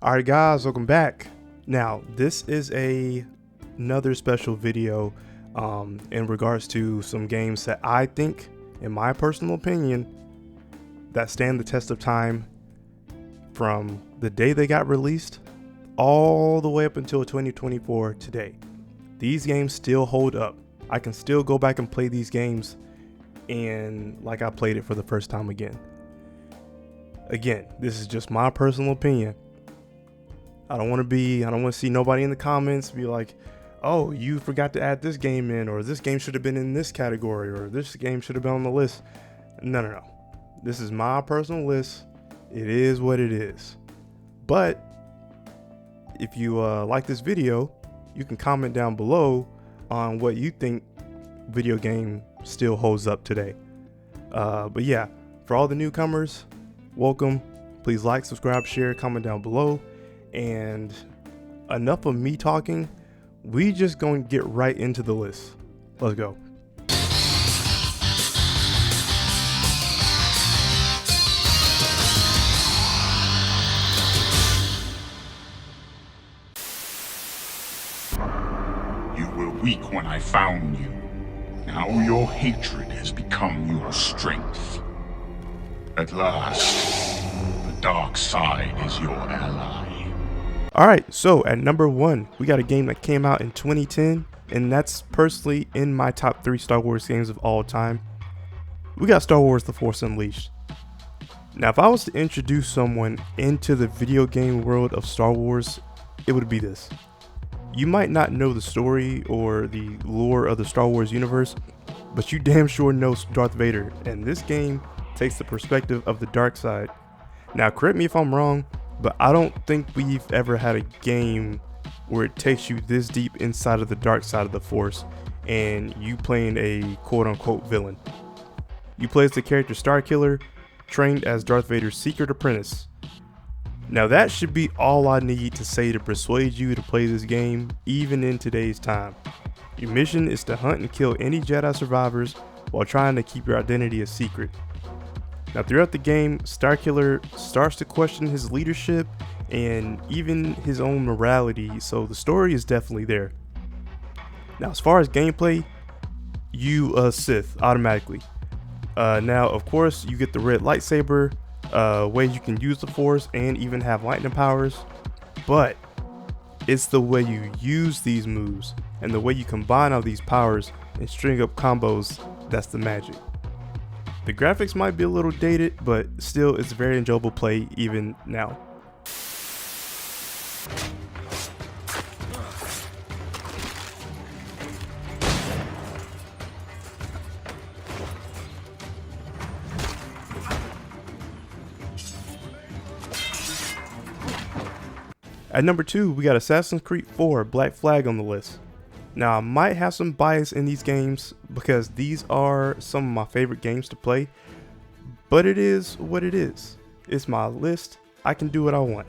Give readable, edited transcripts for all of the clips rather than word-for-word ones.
Alright guys, welcome back. Now this is another special video in regards to some games that I think, in my personal opinion, that stand the test of time from the day they got released all the way up until 2024 today. These games still hold up. I can still go back and play these games and like I played it for the first time again. Again, this is just my personal opinion. I don't want to see nobody in the comments be like, oh, you forgot to add this game in, or this game should have been in this category, or this game should have been on the list. No. This is my personal list. It is what it is. But if you like this video, you can comment down below on what you think video game still holds up today. But yeah, for all the newcomers, welcome. Please like, subscribe, share, comment down below. And enough of me talking, we just gonna get right into the list. Let's go. You were weak when I found you. Now your hatred has become your strength. At last, the dark side is your ally. Alright, so at number 1, we got a game that came out in 2010, and that's personally in my top 3 Star Wars games of all time. We got Star Wars The Force Unleashed. Now, if I was to introduce someone into the video game world of Star Wars, it would be this. You might not know the story or the lore of the Star Wars universe, but you damn sure know Darth Vader, and this game takes the perspective of the dark side. Now, correct me if I'm wrong, but I don't think we've ever had a game where it takes you this deep inside of the dark side of the Force and you playing a quote-unquote villain. You play as the character Starkiller, trained as Darth Vader's secret apprentice. Now that should be all I need to say to persuade you to play this game, even in today's time. Your mission is to hunt and kill any Jedi survivors while trying to keep your identity a secret. Now throughout the game, Starkiller starts to question his leadership and even his own morality, so the story is definitely there. Now as far as gameplay, you Sith automatically. Now of course you get the red lightsaber, way you can use the Force and even have lightning powers, but it's the way you use these moves and the way you combine all these powers and string up combos that's the magic. The graphics might be a little dated, but still it's a very enjoyable play even now. At number 2, we got Assassin's Creed 4 Black Flag on the list. Now I might have some bias in these games because these are some of my favorite games to play, but it is what it is. It's my list, I can do what I want.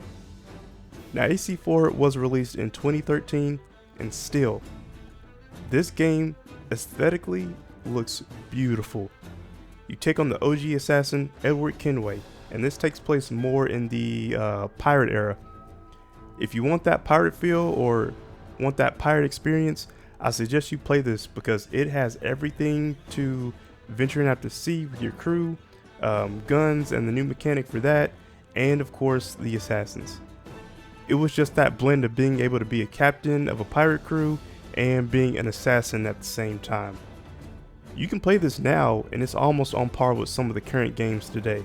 Now AC4 was released in 2013 and still, this game aesthetically looks beautiful. You take on the OG assassin Edward Kenway, and this takes place more in the pirate era. If you want that pirate feel or want that pirate experience, I suggest you play this because it has everything to venturing out to sea with your crew, guns and the new mechanic for that, and of course the assassins. It was just that blend of being able to be a captain of a pirate crew and being an assassin at the same time. You can play this now and it's almost on par with some of the current games today.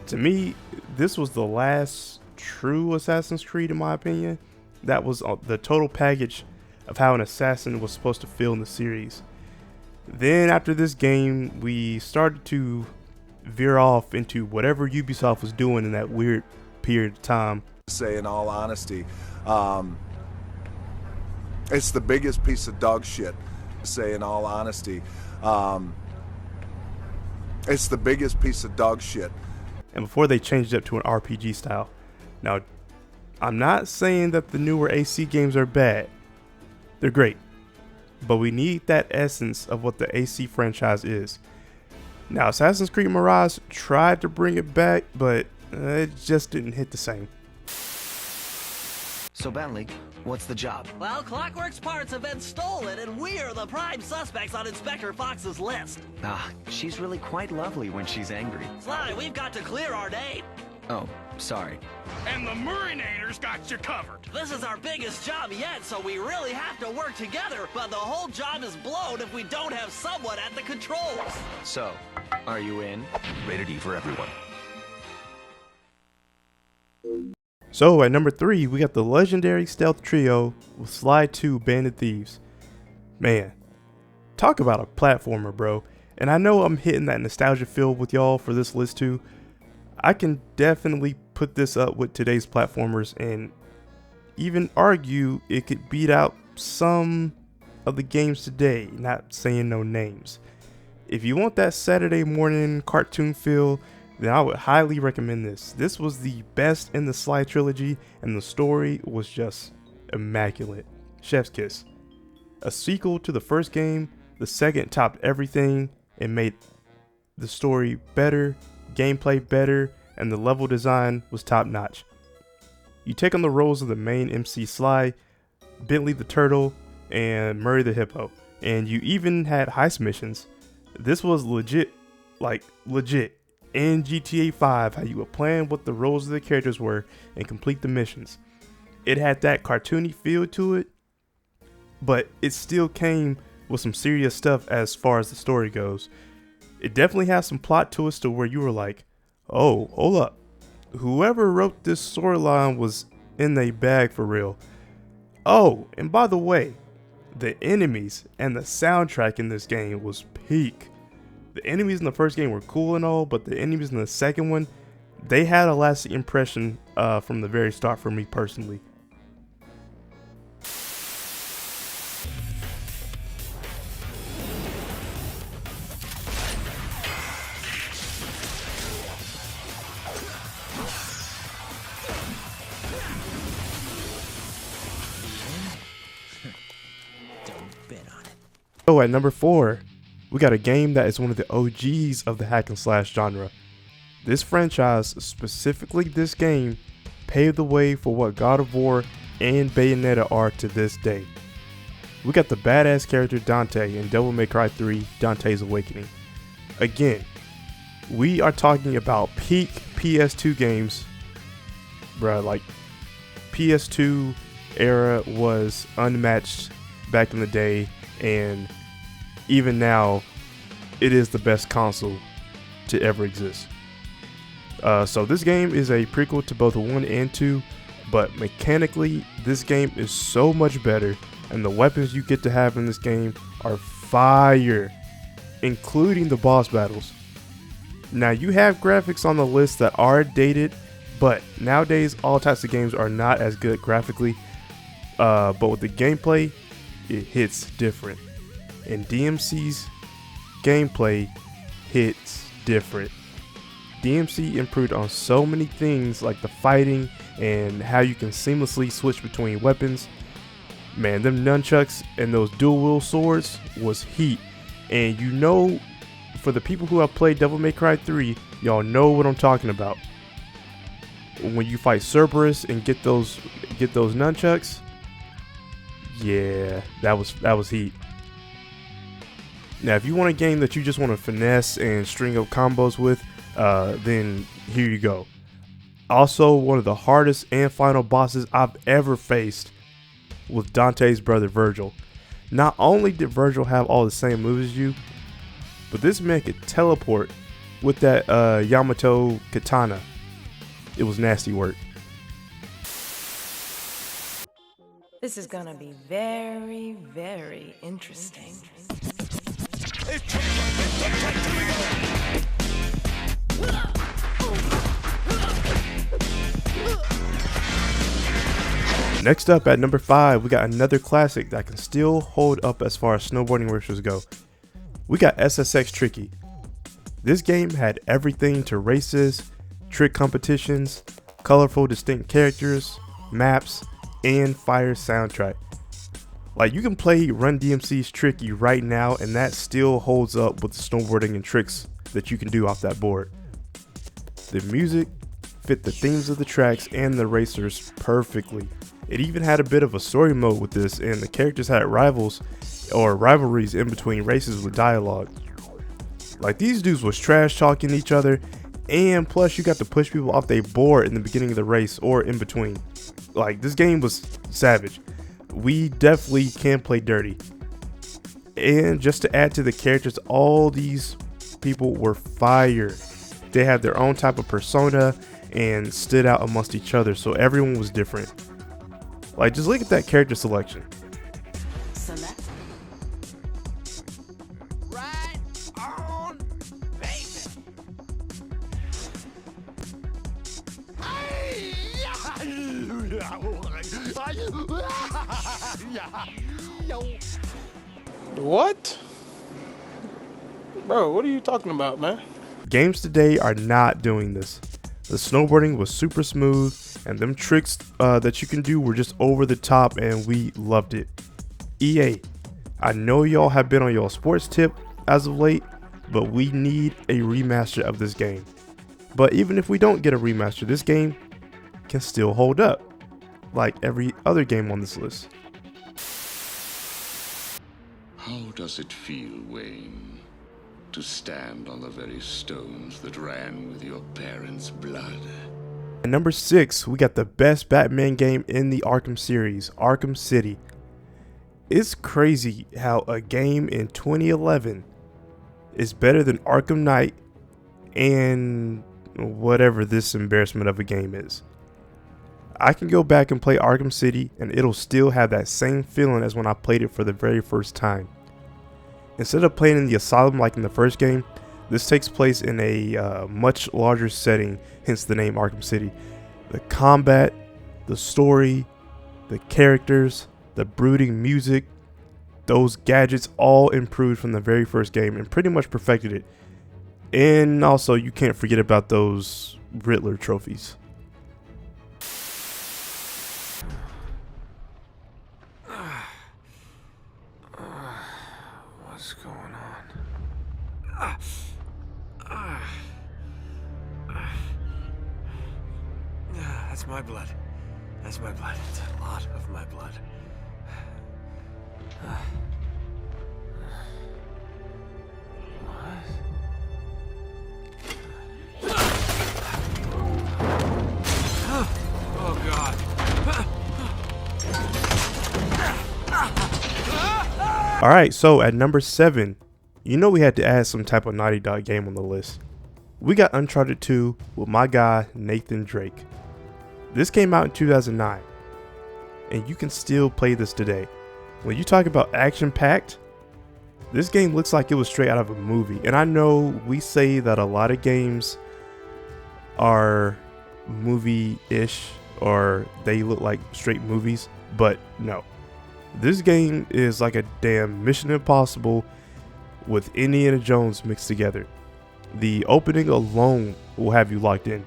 To me, this was the last true Assassin's Creed in my opinion. That was the total package of how an assassin was supposed to feel in the series. Then after this game, we started to veer off into whatever Ubisoft was doing in that weird period of time. Say in all honesty, it's the biggest piece of dog shit. Say in all honesty, it's the biggest piece of dog shit. And before they changed it up to an RPG style. Now, I'm not saying that the newer AC games are bad. They're great. But we need that essence of what the AC franchise is. Now, Assassin's Creed Mirage tried to bring it back, but it just didn't hit the same. So Bentley, what's the job? Well, Clockwork's parts have been stolen, and we're the prime suspects on Inspector Fox's list. Ah, she's really quite lovely when she's angry. Sly, we've got to clear our name. Oh, sorry. And the Murinator's got you covered. This is our biggest job yet, so we really have to work together, but the whole job is blown if we don't have someone at the controls. So, are you in? Rated E for everyone. So at number 3, we got the legendary stealth trio with Sly 2 Bandit Thieves. Man, talk about a platformer, bro. And I know I'm hitting that nostalgia feel with y'all for this list too. I can definitely put this up with today's platformers and even argue it could beat out some of the games today, not saying no names. If you want that Saturday morning cartoon feel, then I would highly recommend this. This was the best in the Sly trilogy, and the story was just immaculate. Chef's kiss. A sequel to the first game, the second topped everything and made the story better, gameplay better, and the level design was top notch. You take on the roles of the main MC Sly, Bentley the Turtle, and Murray the Hippo, and you even had heist missions. This was legit, in GTA 5, how you would plan what the roles of the characters were and complete the missions. It had that cartoony feel to it, but it still came with some serious stuff as far as the story goes. It definitely has some plot twists to where you were like, oh, hold up. Whoever wrote this storyline was in a bag for real. Oh, and by the way, the enemies and the soundtrack in this game was peak. The enemies in the first game were cool and all, but the enemies in the second one, they had a lasting impression from the very start for me personally. So at number 4, we got a game that is one of the OGs of the hack and slash genre. This franchise, specifically this game, paved the way for what God of War and Bayonetta are to this day. We got the badass character Dante in Devil May Cry 3 Dante's Awakening. Again, we are talking about peak PS2 games. Bruh, like PS2 era was unmatched back in the day, and even now it is the best console to ever exist. So this game is a prequel to both 1 and 2, but mechanically this game is so much better, and the weapons you get to have in this game are fire, including the boss battles. Now you have graphics on the list that are dated, but nowadays all types of games are not as good graphically, but with the gameplay it hits different, and DMC's gameplay hits different. DMC improved on so many things like the fighting and how you can seamlessly switch between weapons. Man, them nunchucks and those dual wield swords was heat. And you know, for the people who have played Devil May Cry 3, y'all know what I'm talking about. When you fight Cerberus and get those nunchucks, yeah, that was heat. Now, if you want a game that you just want to finesse and string up combos with, then here you go. Also, one of the hardest and final bosses I've ever faced was Dante's brother Virgil. Not only did Virgil have all the same moves as you, but this man could teleport with that Yamato katana. It was nasty work. This is gonna be very, very interesting. Next up at number 5, we got another classic that can still hold up as far as snowboarding races go. We got SSX Tricky. This game had everything to races, trick competitions, colorful distinct characters, maps, and fire soundtrack. Like, you can play Run DMC's Tricky right now and that still holds up with the snowboarding and tricks that you can do off that board. The music, fit the themes of the tracks and the racers perfectly. It even had a bit of a story mode with this, and the characters had rivals or rivalries in between races with dialogue. Like, these dudes was trash talking each other, and plus you got to push people off their board in the beginning of the race or in between. Like, this game was savage. We definitely can play dirty. And just to add to the characters, all these people were fire. They had their own type of persona and stood out amongst each other, so everyone was different. Like, just look at that character selection. Select. Right on, baby. What? Bro, what are you talking about, man? Games today are not doing this. The snowboarding was super smooth, and them tricks that you can do were just over the top, and we loved it. EA, I know y'all have been on y'all sports tip as of late, but we need a remaster of this game. But even if we don't get a remaster, this game can still hold up, like every other game on this list. How does it feel, Wayne, to stand on the very stones that ran with your parents' blood? At number 6, we got the best Batman game in the Arkham series, Arkham City. It's crazy how a game in 2011 is better than Arkham Knight and whatever this embarrassment of a game is. I can go back and play Arkham City and it'll still have that same feeling as when I played it for the very first time. Instead of playing in the asylum like in the first game, this takes place in a much larger setting, hence the name Arkham City. The combat, the story, the characters, the brooding music, those gadgets all improved from the very first game and pretty much perfected it. And also, you can't forget about those Riddler trophies. What's going on? That's my blood. That's my blood. It's a lot of my blood. Oh God. Alright, so at number 7, you know we had to add some type of Naughty Dog game on the list. We got Uncharted 2 with my guy Nathan Drake. This came out in 2009, and you can still play this today. When you talk about action-packed, this game looks like it was straight out of a movie. And I know we say that a lot of games are movie-ish or they look like straight movies, but no. This game is like a damn Mission Impossible with Indiana Jones mixed together. The opening alone will have you locked in.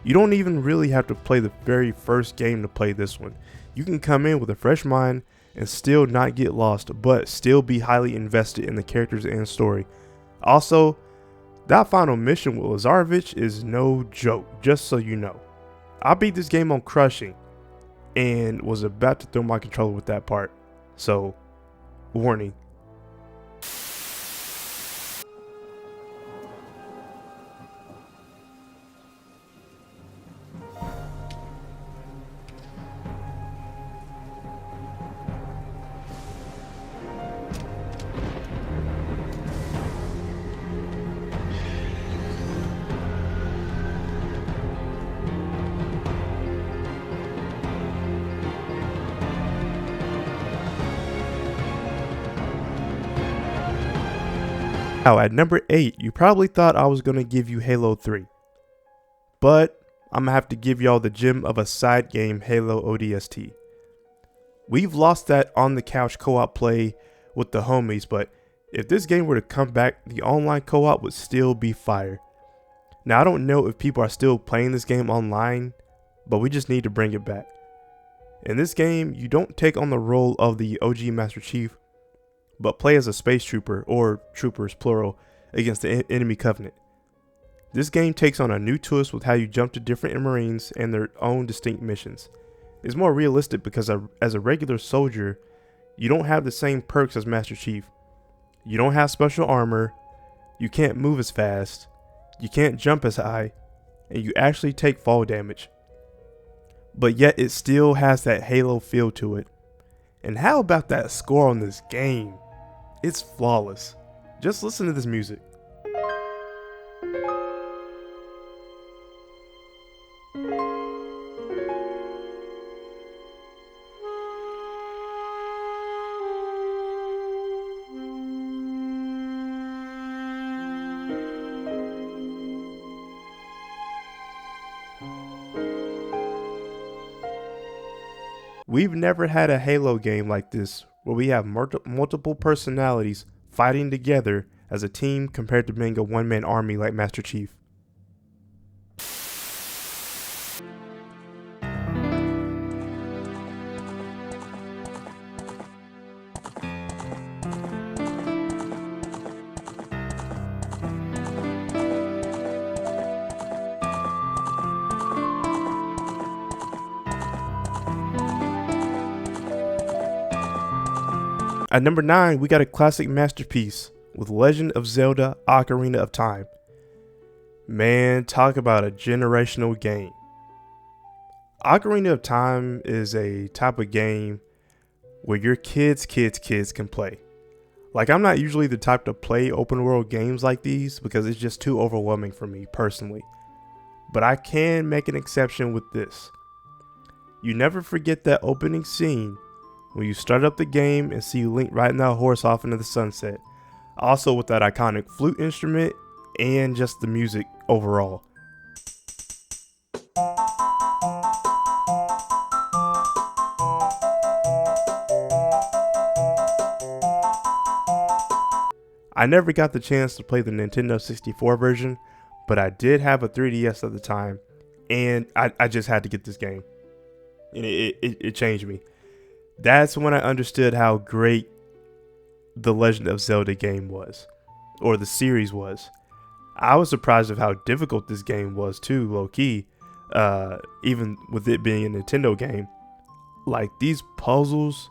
You don't even really have to play the very first game to play this one. You can come in with a fresh mind and still not get lost, but still be highly invested in the characters and story. Also, that final mission with Lazarevich is no joke, just so you know. I beat this game on crushing and was about to throw my controller with that part. So, warning. Now at number 8, you probably thought I was going to give you Halo 3. But I'm going to have to give y'all the gem of a side game, Halo ODST. We've lost that on the couch co-op play with the homies, but if this game were to come back, the online co-op would still be fire. Now I don't know if people are still playing this game online, but we just need to bring it back. In this game, you don't take on the role of the OG Master Chief, but play as a space trooper, or troopers plural, against the enemy Covenant. This game takes on a new twist with how you jump to different Marines and their own distinct missions. It's more realistic because as a regular soldier, you don't have the same perks as Master Chief. You don't have special armor, you can't move as fast, you can't jump as high, and you actually take fall damage. But yet it still has that Halo feel to it. And how about that score on this game? It's flawless. Just listen to this music. We've never had a Halo game like this where we have multiple personalities fighting together as a team compared to being a one-man army like Master Chief. At number 9, we got a classic masterpiece with Legend of Zelda: Ocarina of Time. Man, talk about a generational game. Ocarina of Time is a type of game where your kids can play. Like, I'm not usually the type to play open world games like these because it's just too overwhelming for me personally. But I can make an exception with this. You never forget that opening scene when you start up the game and see Link riding that horse off into the sunset. Also with that iconic flute instrument and just the music overall. I never got the chance to play the Nintendo 64 version, but I did have a 3DS at the time, and I just had to get this game. And it changed me. That's when I understood how great the Legend of Zelda game was, or the series was. I was surprised of how difficult this game was too, low-key, even with it being a Nintendo game. Like, these puzzles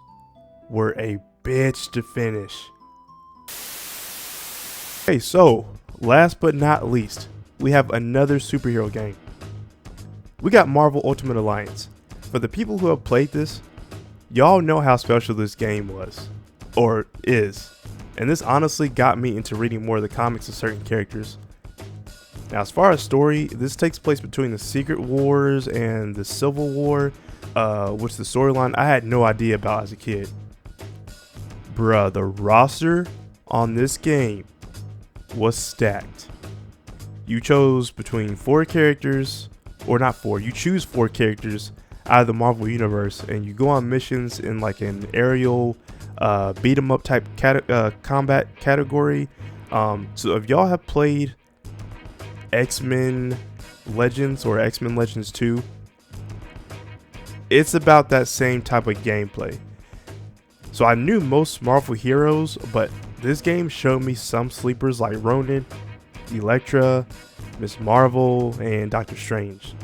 were a bitch to finish. Okay, so, last but not least, we have another superhero game. We got Marvel Ultimate Alliance. For the people who have played this, y'all know how special this game was, or is, and this honestly got me into reading more of the comics of certain characters. Now, as far as story, this takes place between the Secret Wars and the Civil War, which the storyline I had no idea about as a kid. Bruh, the roster on this game was stacked. You chose between 4 characters, or not 4, you choose 4 characters out of the Marvel universe, and you go on missions in like an aerial beat 'em up type combat category. So if y'all have played X-Men Legends or X-Men Legends 2, it's about that same type of gameplay. So I knew most Marvel heroes, but this game showed me some sleepers like Ronan, Elektra, Ms. Marvel, and Doctor Strange.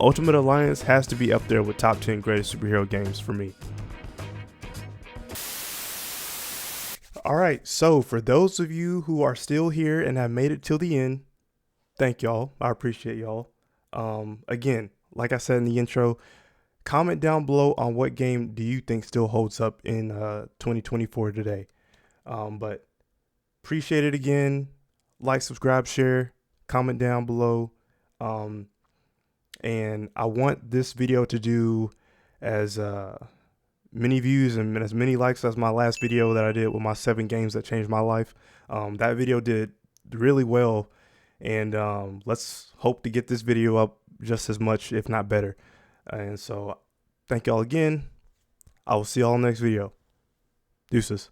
Ultimate Alliance has to be up there with top 10 greatest superhero games for me. Alright, so for those of you who are still here and have made it till the end, thank y'all. I appreciate y'all. Again, like I said in the intro, comment down below on what game do you think still holds up in 2024 today. But appreciate it again. Like, subscribe, share, comment down below. And I want this video to do as many views and as many likes as my last video that I did with my 7 games that changed my life. That video did really well, and let's hope to get this video up just as much, if not better. And so thank y'all again. I will see y'all next video. Deuces.